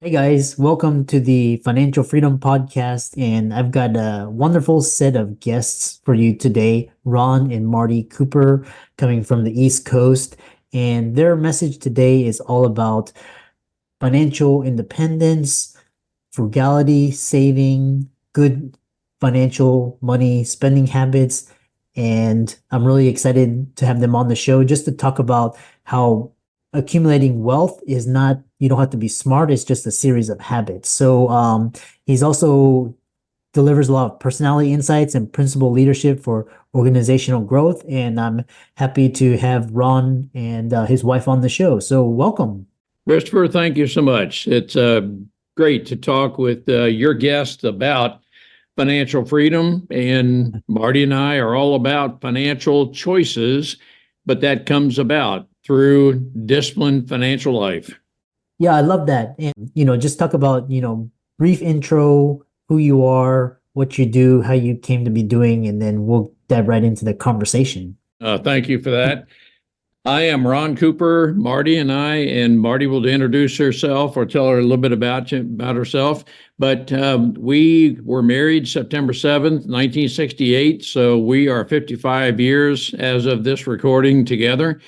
Hey guys, welcome to the Financial Freedom Podcast, and I've got a wonderful set of guests for you today. Ron and Marty Cooper coming from the East Coast, and their message today is all about financial independence, frugality, saving, good financial money spending habits. And I'm really excited to have them on the show just to talk about how accumulating wealth is not, you don't have to be smart, it's just a series of habits. So he's also delivers a lot of personality insights and principal leadership for organizational growth. And I'm happy to have Ron and his wife on the show. So welcome. Christopher, thank you so much. It's great to talk with your guest about financial freedom. And Marty and I are all about financial choices, but that comes about through disciplined financial life. Yeah, I love that. And, just talk about, brief intro, who you are, what you do, how you came to be doing, and then we'll dive right into the conversation. Thank you for that. I am Ron Cooper, Marty and Marty will introduce herself or tell her a little bit about herself. But we were married September 7th, 1968. So we are 55 years as of this recording together.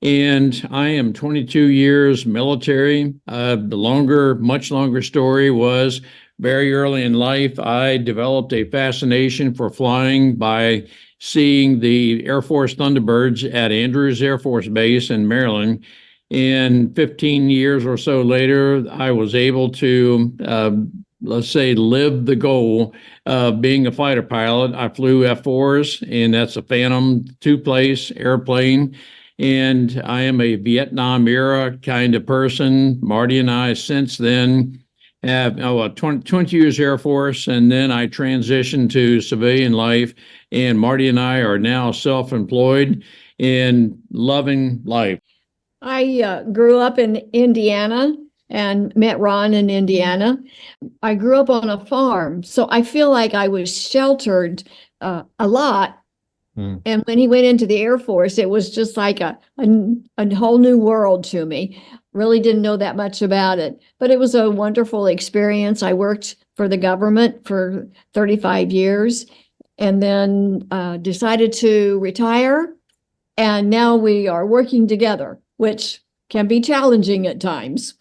And I am 22 years military. Much longer story was very early in life, I developed a fascination for flying by seeing the Air Force Thunderbirds at Andrews Air Force Base in Maryland. And 15 years or so later, I was able to, let's say, live the goal of being a fighter pilot. I flew F-4s, and that's a Phantom two-place airplane. And I am a Vietnam era kind of person. Marty and I, since then, have 20 years Air Force, and then I transitioned to civilian life. And Marty and I are now self-employed and loving life. I grew up in Indiana and met Ron in Indiana. I grew up on a farm, so I feel like I was sheltered a lot. And when he went into the Air Force, it was just like a whole new world to me. Really didn't know that much about it, but it was a wonderful experience. I worked for the government for 35 years and then decided to retire. And now we are working together, which can be challenging at times.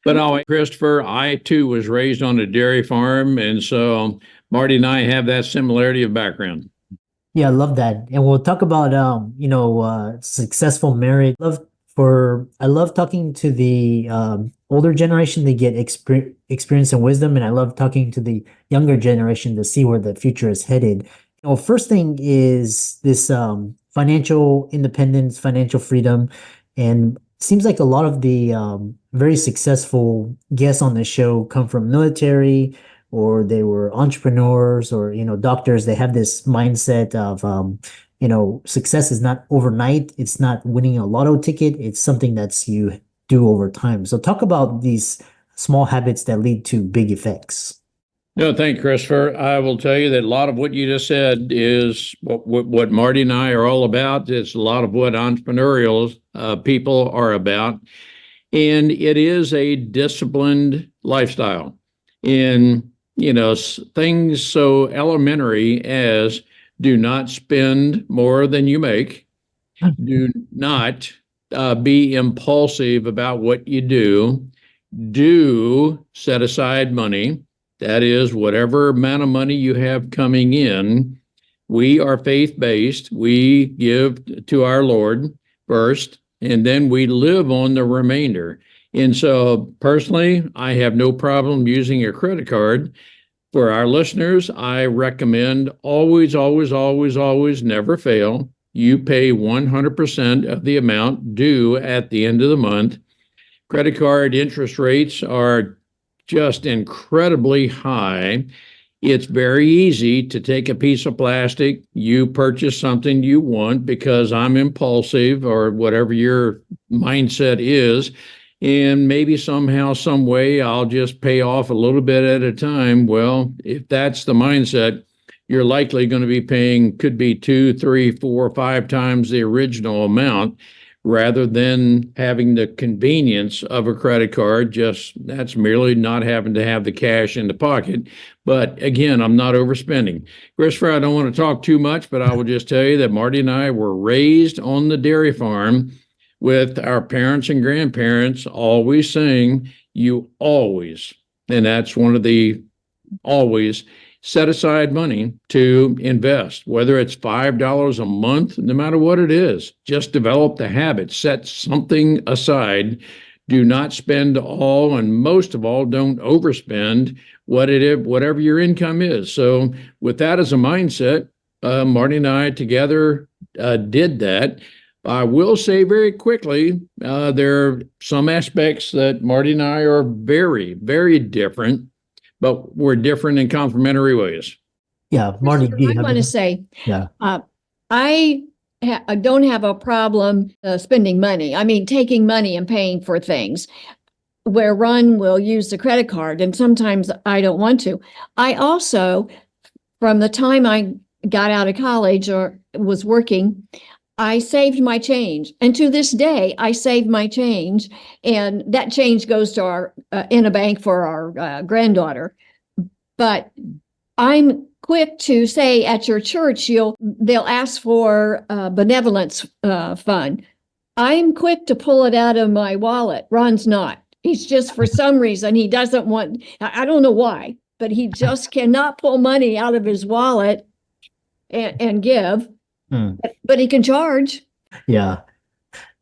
But Christopher, I too was raised on a dairy farm. And so Marty and I have that similarity of background. Yeah, I love that. And we'll talk about successful marriage. I love talking to the older generation to get experience and wisdom, and I love talking to the younger generation to see where the future is headed. First thing is this financial independence, financial freedom, and it seems like a lot of the very successful guests on the show come from military, or they were entrepreneurs, or doctors. They have this mindset of success is not overnight. It's not winning a lotto ticket. It's something that's you do over time. So talk about these small habits that lead to big effects. No, thank you, Christopher. I will tell you that a lot of what you just said is what Marty and I are all about. It's a lot of what entrepreneurial people are about. And it is a disciplined lifestyle. In things so elementary as do not spend more than you make, do not be impulsive about what you do set aside money. That is, whatever amount of money you have coming in, we are faith-based. We give to our Lord first, and then we live on the remainder. And so personally, I have no problem using a credit card. For our listeners, I recommend always, always, always, always never fail. You pay 100% of the amount due at the end of the month. Credit card interest rates are just incredibly high. It's very easy to take a piece of plastic. You purchase something you want because I'm impulsive or whatever your mindset is. And maybe somehow, some way, I'll just pay off a little bit at a time. Well, if that's the mindset, you're likely going to be paying, could be 2, 3, 4, 5 times the original amount rather than having the convenience of a credit card. Just that's merely not having to have the cash in the pocket. But again, I'm not overspending. Christopher, I don't want to talk too much, but I will just tell you that Marty and I were raised on the dairy farm with our parents and grandparents always saying, you always, and that's one of the always, set aside money to invest, whether it's $5 a month, no matter what it is. Just develop the habit, set something aside. Do not spend all, and most of all, don't overspend whatever your income is. So with that as a mindset, Marty and I together did that. I will say very quickly, there are some aspects that Marty and I are very, very different, but we're different in complementary ways. Yeah, Marty, do you I have want to any? say, Yeah. I don't have a problem spending money. I mean, taking money and paying for things, where Ron will use the credit card, and sometimes I don't want to. I also, from the time I got out of college or was working, I saved my change. And to this day, I save my change. And that change goes to our, in a bank for our granddaughter. But I'm quick to say at your church, they'll ask for a benevolence fund. I'm quick to pull it out of my wallet. Ron's not. He's just, for some reason, he doesn't want, I don't know why, but he just cannot pull money out of his wallet and give. But he can charge. Yeah.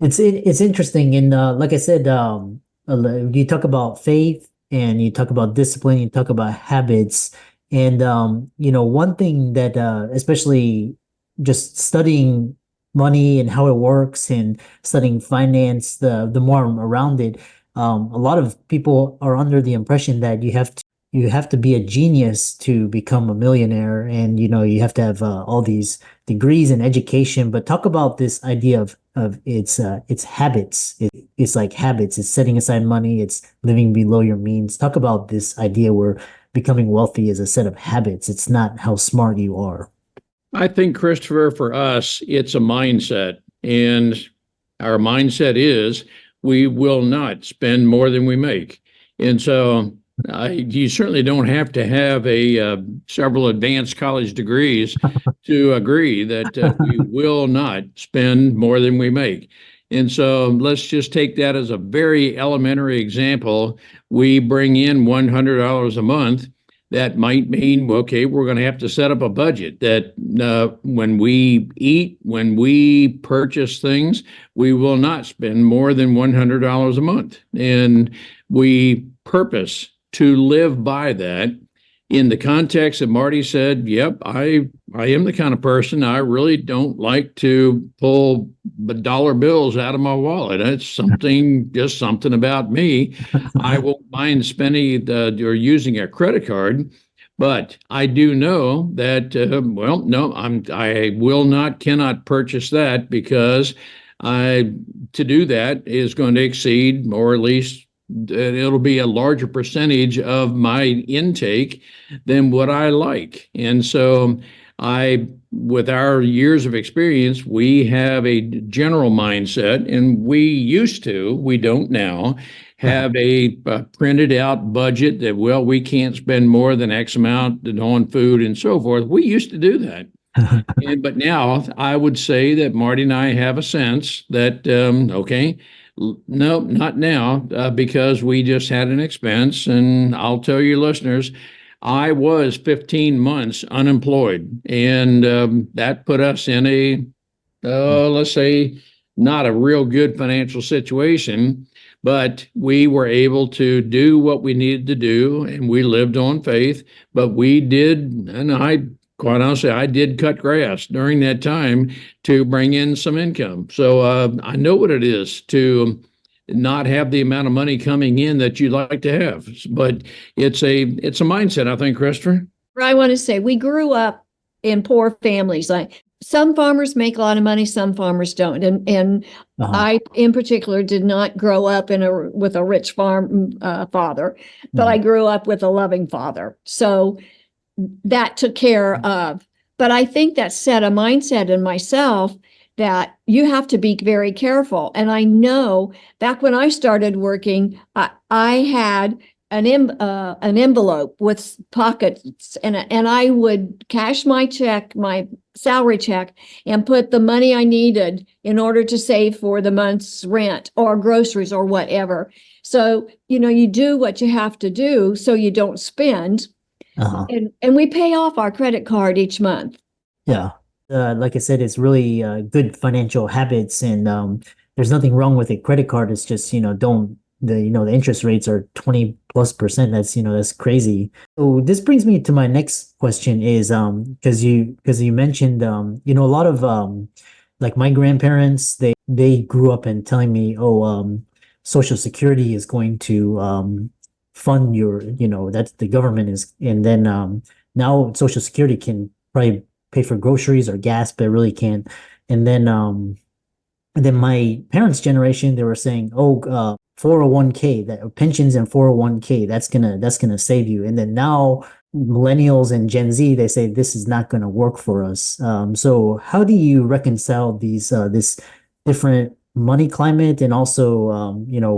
It's interesting. And like I said, you talk about faith and you talk about discipline, you talk about habits. And one thing that especially just studying money and how it works and studying finance, the more I'm around it, a lot of people are under the impression that you have to be a genius to become a millionaire, and you have to have all these degrees and education. But talk about this idea of it's habits. It's like habits. It's setting aside money. It's living below your means. Talk about this idea where becoming wealthy is a set of habits. It's not how smart you are. I think, Christopher, for us, it's a mindset. And our mindset is we will not spend more than we make. And so you certainly don't have to have several advanced college degrees to agree that we will not spend more than we make. And so let's just take that as a very elementary example. We bring in $100 a month. That might mean, okay, we're going to have to set up a budget that when we eat, when we purchase things, we will not spend more than $100 a month. And we purpose to live by that. In the context that Marty said, yep, I am the kind of person, I really don't like to pull dollar bills out of my wallet. It's just something about me. I won't mind spending or using a credit card, but I do know that, no, cannot purchase that, because to do that is going to exceed, or at least it'll be a larger percentage of my intake than what I like. And so with our years of experience, we have a general mindset, and we don't now have a printed out budget that, we can't spend more than X amount on food and so forth. We used to do that. But now I would say that Marty and I have a sense that, okay, no, not now, because we just had an expense. And I'll tell you, listeners, I was 15 months unemployed, and that put us in let's say, not a real good financial situation. But we were able to do what we needed to do, and we lived on faith. But we did, and quite honestly, I did cut grass during that time to bring in some income. So I know what it is to not have the amount of money coming in that you'd like to have. But it's a mindset, I think, Christopher. I want to say we grew up in poor families. Like, some farmers make a lot of money, some farmers don't. And I, in particular, did not grow up with a rich farm father, but I grew up with a loving father. So that took care of. But I think that set a mindset in myself that you have to be very careful. And I know back when I started working, I had an envelope with pockets, and I would cash my check, my salary check, and put the money I needed in order to save for the month's rent or groceries or whatever. So, you do what you have to do so you don't spend. Uh-huh. And we pay off our credit card each month. Yeah. Like I said, it's really good financial habits, and there's nothing wrong with a credit card. It's just, don't the interest rates are 20+%. That's crazy. So this brings me to my next question is because you mentioned a lot of like my grandparents, they grew up and telling me, oh, Social Security is going to fund your, that's the government is, and then now Social Security can probably pay for groceries or gas, but it really can't. And then my parents' generation, they were saying, "Oh, 401k, that pensions and 401k, that's gonna save you." And then now millennials and Gen Z, they say this is not gonna work for us. So how do you reconcile this different money climate, and also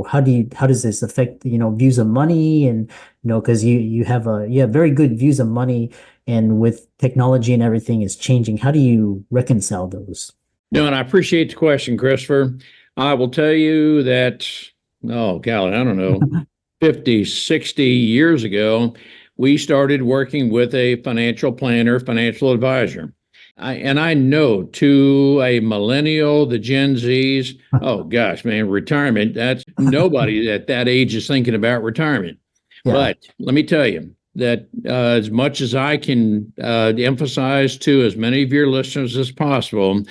how does this affect views of money, and because you have very good views of money, and with technology and everything is changing, how do you reconcile those? No, and I appreciate the question, Christopher. I will tell you that, oh, golly, I don't know, 50, 60 years ago, we started working with a financial planner, financial advisor. And I know to a millennial, the Gen Zs, oh gosh, man, retirement, that's nobody at that age is thinking about retirement. Yeah. But let me tell you that as much as I can emphasize to as many of your listeners as possible,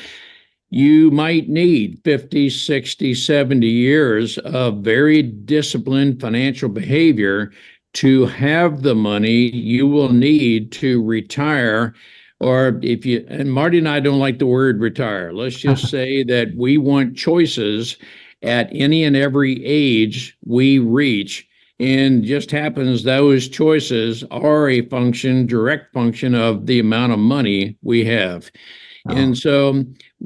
you might need 50, 60, 70 years of very disciplined financial behavior to have the money you will need to retire. Or if you, and Marty and I don't like the word retire, let's just say that we want choices at any and every age we reach. And just happens those choices are a direct function of the amount of money we have. And so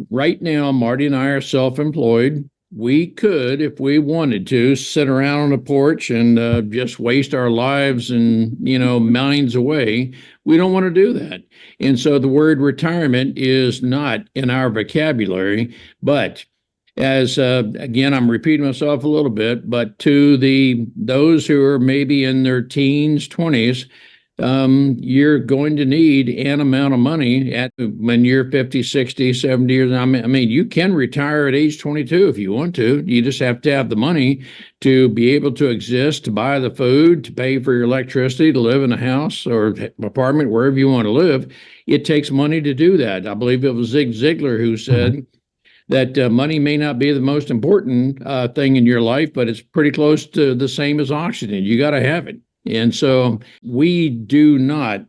right now, Marty and I are self-employed. We could, if we wanted to, sit around on the porch and just waste our lives and, minds away. We don't want to do that. And so the word retirement is not in our vocabulary. But as again, I'm repeating myself a little bit, but to those who are maybe in their teens, 20s, you're going to need an amount of money when you're 50, 60, 70 years. I mean, you can retire at age 22 if you want to. You just have to have the money to be able to exist, to buy the food, to pay for your electricity, to live in a house or apartment, wherever you want to live. It takes money to do that. I believe it was Zig Ziglar who said that money may not be the most important thing in your life, but it's pretty close to the same as oxygen. You got to have it. And so we do not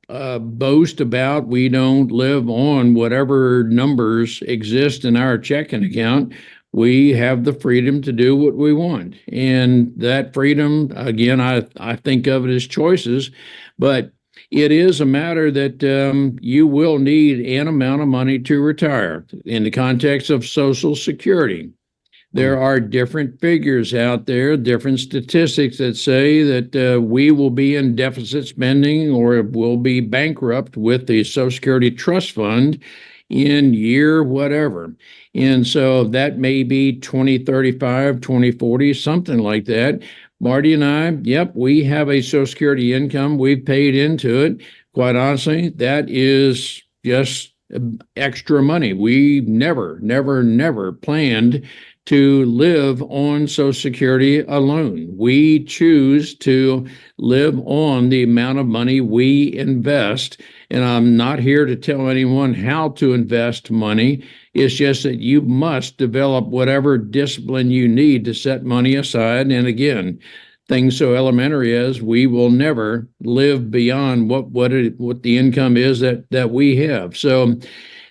boast about, we don't live on whatever numbers exist in our checking account. We have the freedom to do what we want. And that freedom, again, I think of it as choices, but it is a matter that you will need an amount of money to retire in the context of Social Security. There are different figures out there, different statistics that say that we will be in deficit spending or will be bankrupt with the Social Security Trust Fund in year whatever. And so that may be 2035, 2040, something like that. Marty and I, yep, we have a Social Security income. We've paid into it. Quite honestly, that is just extra money. We never planned to live on Social Security alone. We choose to live on the amount of money we invest. And I'm not here to tell anyone how to invest money. It's just that you must develop whatever discipline you need to set money aside. And again, things so elementary as we will never live beyond what the income is that we have. So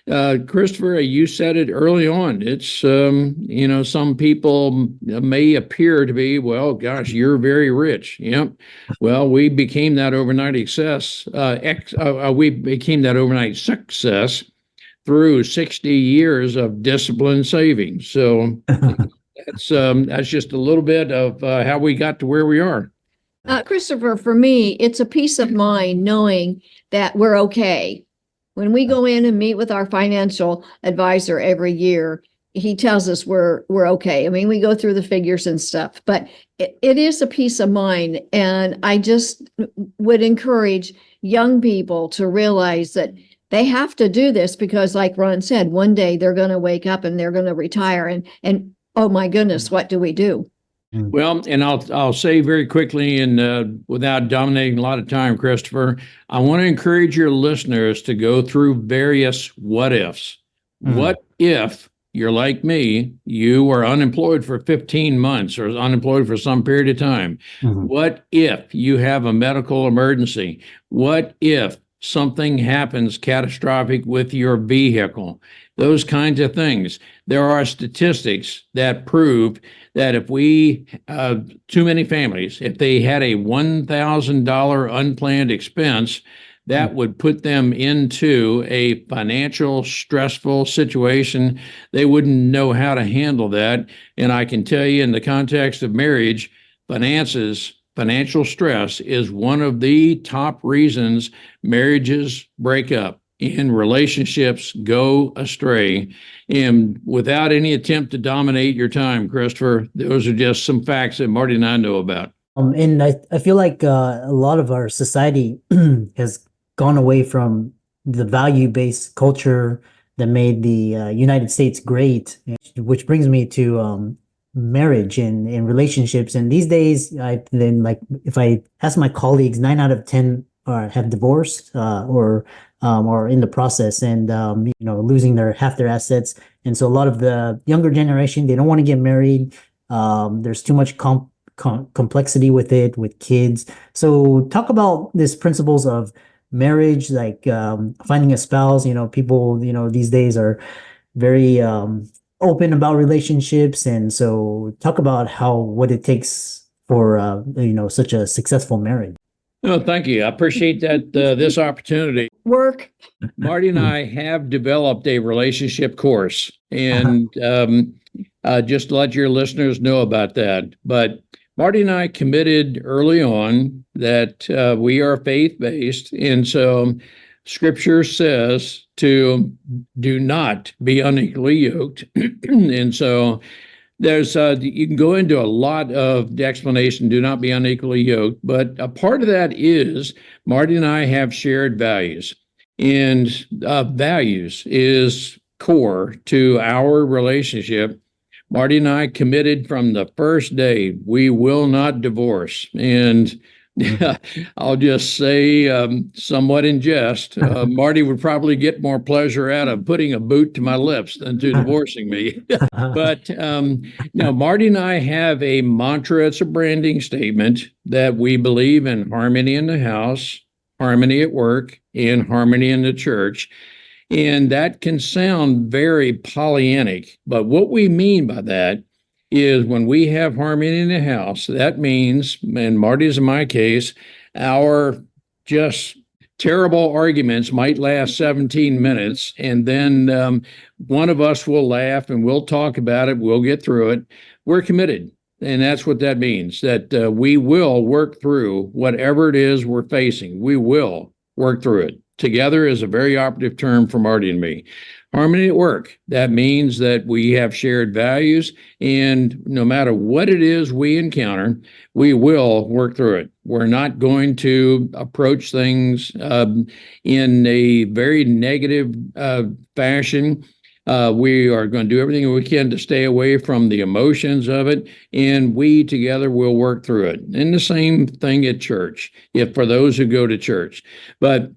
Christopher, you said it early on. It's, some people may appear to be, well, gosh, you're very rich. Yep. Well, we became that overnight success through 60 years of disciplined saving. So that's just a little bit of how we got to where we are. Christopher, for me, it's a peace of mind knowing that we're okay. When we go in and meet with our financial advisor every year, he tells us we're okay. I mean, we go through the figures and stuff, but it is a peace of mind. And I just would encourage young people to realize that they have to do this because, like Ron said, one day they're going to wake up and they're going to retire. And oh my goodness, what do we do? Well, and I'll say very quickly, and without dominating a lot of time, Christopher, I want to encourage your listeners to go through various what ifs. What if you're like me, you were unemployed for 15 months or unemployed for some period of time? What if you have a medical emergency? What if something happens catastrophic with your vehicle? Those kinds of things. There are statistics that prove that if too many families, if they had a $1,000 unplanned expense, that would put them into a financial stressful situation. They wouldn't know how to handle that. And I can tell you, in the context of marriage, financial stress is one of the top reasons marriages break up and relationships go astray. And without any attempt to dominate your time, Christopher, those are just some facts that Marty and I know about. And I feel like a lot of our society has gone away from the value-based culture that made the United States great, which brings me to marriage and relationships. And these days, if I ask my colleagues, 9 out of 10 have divorced or in the process, and losing half their assets. And so a lot of the younger generation, they don't want to get married. There's too much complexity with it, with kids. So talk about these principles of marriage, like finding a spouse. People these days are very open about relationships, and so talk about what it takes for such a successful marriage. Oh, thank you. I appreciate that this opportunity. Work. Marty and I have developed a relationship course, and just to let your listeners know about that. But Marty and I committed early on that we are faith-based, and so Scripture says to do not be unequally yoked. And so you can go into a lot of the explanation, do not be unequally yoked, but a part of that is Marty and I have shared values, and values is core to our relationship. Marty and I committed from the first day, we will not divorce. And I'll just say, somewhat in jest, Marty would probably get more pleasure out of putting a boot to my lips than to divorcing me. But no, Marty and I have a mantra. It's a branding statement that we believe in harmony in the house, harmony at work, and harmony in the church. And that can sound very Pollyannic, but what we mean by that is when we have harmony in the house, that means, in Marty's and my case, our just terrible arguments might last 17 minutes, and then one of us will laugh and we'll talk about it, we'll get through it. We're committed. And that's what that means, that we will work through whatever it is we're facing. We will work through it. Together is a very operative term for Marty and me. Harmony at work, that means that we have shared values, and no matter what it is we encounter, we will work through it. We're not going to approach things in a very negative fashion. We are going to do everything we can to stay away from the emotions of it, and we together will work through it. And the same thing at church, if for those who go to church. But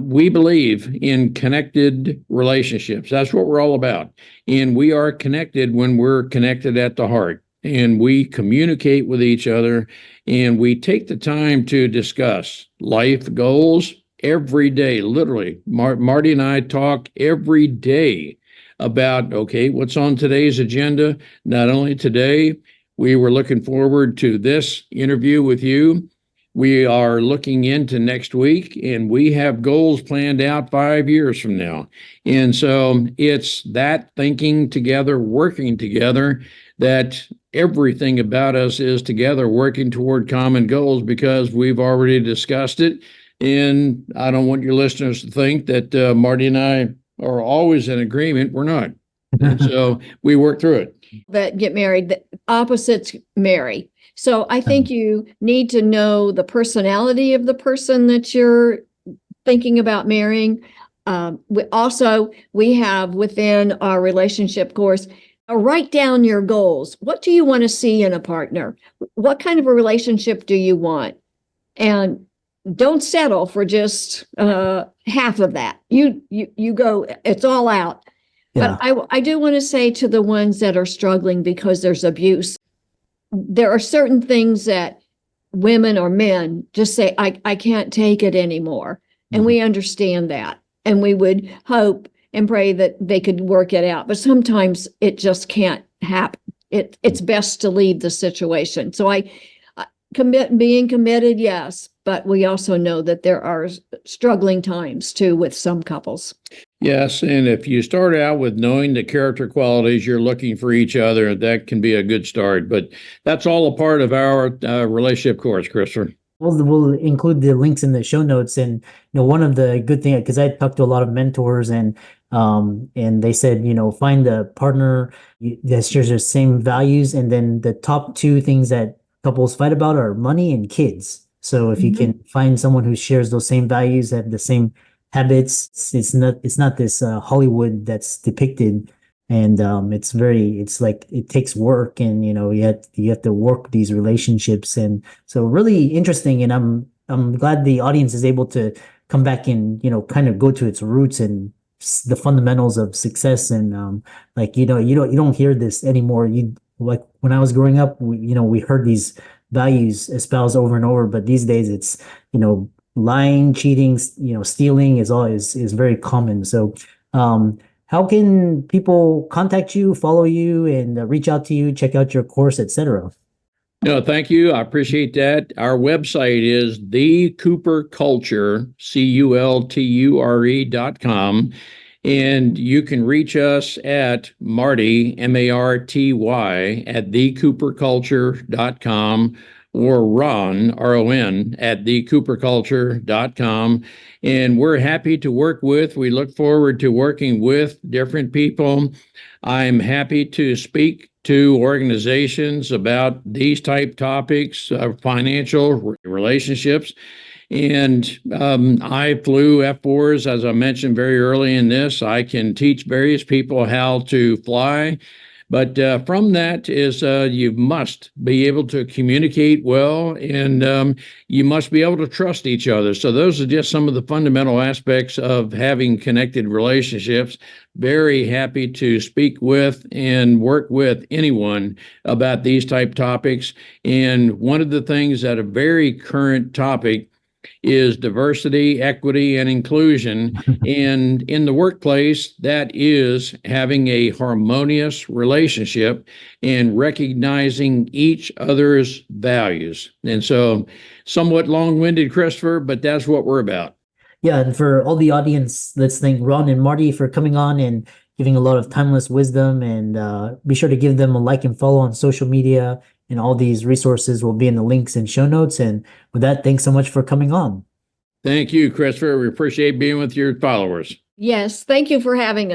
we believe in connected relationships. That's what we're all about. And we are connected when we're connected at the heart. And we communicate with each other, and we take the time to discuss life goals every day. Literally, Marty and I talk every day about, okay, what's on today's agenda? Not only today, we were looking forward to this interview with you. We are looking into next week, and we have goals planned out 5 years from now. And so it's that thinking together, working together, that everything about us is together working toward common goals, because we've already discussed it. And I don't want your listeners to think that Marty and I are always in agreement. We're not. And so we work through it. That get married, the opposites marry. So I think you need to know the personality of the person that you're thinking about marrying. We have within our relationship course, write down your goals. What do you want to see in a partner? What kind of a relationship do you want? And don't settle for just half of that. You go, it's all out. Yeah. But I do want to say to the ones that are struggling because there's abuse, there are certain things that women or men just say, I can't take it anymore. And we understand that. And we would hope and pray that they could work it out. But sometimes it just can't happen. It's best to leave the situation. So being committed, yes. But we also know that there are struggling times too with some couples. Yes, and if you start out with knowing the character qualities you're looking for each other, that can be a good start. But that's all a part of our relationship course, Christopher. We'll include the links in the show notes. And one of the good things, because I talked to a lot of mentors, and they said, find a partner that shares the same values, and then the top two things that couples fight about are money and kids. So if you can find someone who shares those same values, have the same habits, it's not this Hollywood that's depicted. And it's like it takes work, and you have to work these relationships. And so really interesting. And I'm glad the audience is able to come back and kind of go to its roots and the fundamentals of success. And you don't hear this anymore. Like when I was growing up, we heard these values espoused over and over, but these days it's lying, cheating, stealing is very common. So how can people contact you, follow you, and reach out to you, check out your course, etc.? No, thank you. I appreciate that. Our website is thecooperculture, culture.com. And you can reach us at Marty, MARTY, at thecooperculture.com, or Ron, RON, at thecooperculture.com. And we're happy to work with. We look forward to working with different people. I'm happy to speak to organizations about these type topics, financial relationships. And I flew F4s, as I mentioned very early in this. I can teach various people how to fly. But from that is you must be able to communicate well, and you must be able to trust each other. So those are just some of the fundamental aspects of having connected relationships. Very happy to speak with and work with anyone about these type topics. And one of the things that a very current topic is diversity, equity, and inclusion. And in the workplace, that is having a harmonious relationship and recognizing each other's values. And so, somewhat long-winded, Christopher, but that's what we're about. Yeah, and for all the audience, let's thank Ron and Marty for coming on and giving a lot of timeless wisdom. And be sure to give them a like and follow on social media. And all these resources will be in the links and show notes. And with that, thanks so much for coming on. Thank you, Christopher. We appreciate being with your followers. Yes, thank you for having us.